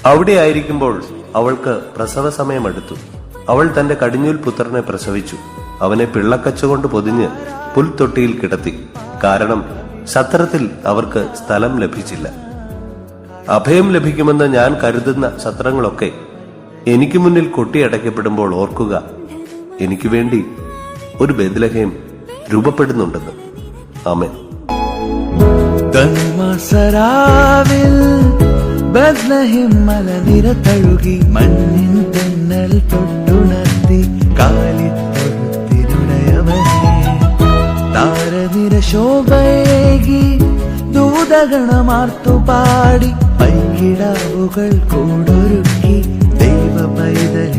അവിടെ ആയിരിക്കുമ്പോൾ അവൾക്ക് പ്രസവ സമയമെടുത്തു. അവൾ തന്റെ കടിഞ്ഞൂൽ പുത്രനെ പ്രസവിച്ചു. അവനെ പിള്ളക്കച്ചുകൊണ്ട് പൊതിഞ്ഞ് പുൽത്തൊട്ടിയിൽ കിടത്തി. കാരണം സത്രത്തിൽ അവർക്ക് സ്ഥലം ലഭിച്ചില്ല. അഭയം ലഭിക്കുമെന്ന് ഞാൻ കരുതുന്ന സത്രങ്ങളൊക്കെ എനിക്ക് മുന്നിൽ കൊട്ടിയടയ്ക്കപ്പെടുമ്പോൾ ഓർക്കുക, എനിക്ക് വേണ്ടി ഒരു ബേത്ലഹേം രൂപപ്പെടുന്നുണ്ടെന്ന്. ആമേൻ. ധനുമാസരാവിൽ ബത്ലഹേം മലനിര തഴുകി, മണ്ണിൻ തെന്നൽ തൊട്ടുണർത്തി കാലിത്തൊഴുത്തിനുടയവനെ. താരനിര ശോഭയേകി ദൂതഗണമാർത്തുപാടി, പൈക്കിടാവുകൾ കൂടൊരുക്കി ദൈവ പൈതൽ